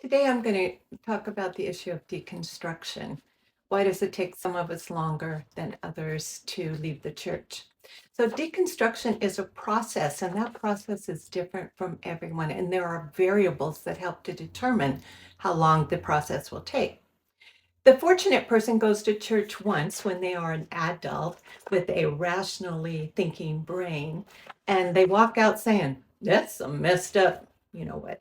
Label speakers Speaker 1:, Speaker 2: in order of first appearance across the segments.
Speaker 1: Today, I'm going to talk about the issue of deconstruction. Why does it take some of us longer than others to leave the church? So, deconstruction is a process, and that process is different from everyone. And there are variables that help to determine how long the process will take. The fortunate person goes to church once when they are an adult with a rationally thinking brain, and they walk out saying, "That's some messed up, you know what."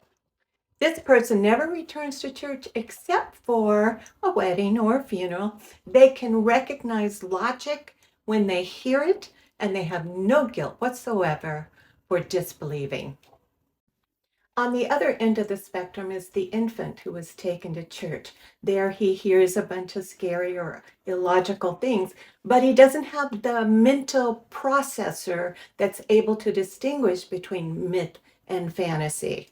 Speaker 1: This person never returns to church except for a wedding or a funeral. They can recognize logic when they hear it, and they have no guilt whatsoever for disbelieving. On the other end of the spectrum is the infant who was taken to church. There he hears a bunch of scary or illogical things, but he doesn't have the mental processor that's able to distinguish between myth and fantasy.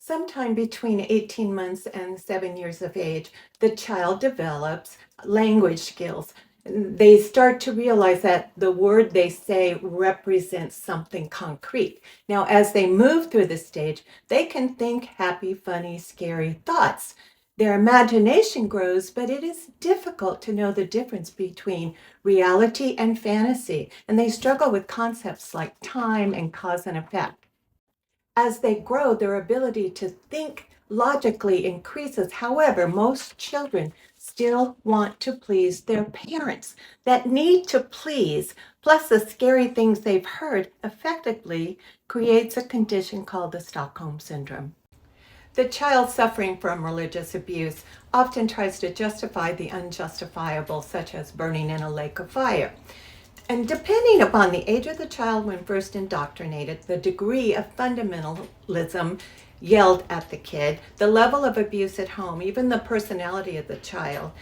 Speaker 1: Sometime between 18 months and 7 years of age, the child develops language skills. They start to realize that the word they say represents something concrete. Now, as they move through this stage, they can think happy, funny, scary thoughts. Their imagination grows, but it is difficult to know the difference between reality and fantasy, and they struggle with concepts like time and cause and effect. As they grow, their ability to think logically increases. However, most children still want to please their parents. That need to please, plus the scary things they've heard, effectively creates a condition called the Stockholm Syndrome. The child suffering from religious abuse often tries to justify the unjustifiable, such as burning in a lake of fire. And depending upon the age of the child when first indoctrinated, the degree of fundamentalism yelled at the kid, the level of abuse at home, even the personality of the child,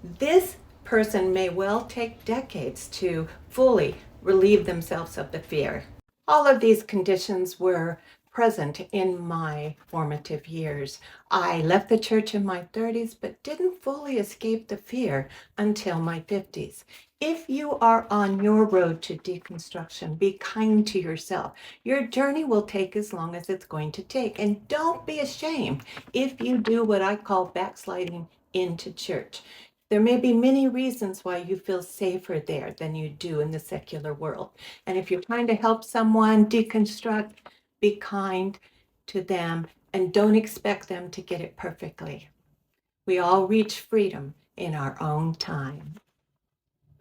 Speaker 1: this person may well take decades to fully relieve themselves of the fear. All of these conditions were present in my formative years. I left the church in my 30s, but didn't fully escape the fear until my 50s. If you are on your road to deconstruction, be kind to yourself. Your journey will take as long as it's going to take. And don't be ashamed if you do what I call backsliding into church. There may be many reasons why you feel safer there than you do in the secular world. And if you're trying to help someone deconstruct, be kind to them and don't expect them to get it perfectly. We all reach freedom in our own time.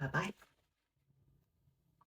Speaker 1: Bye-bye.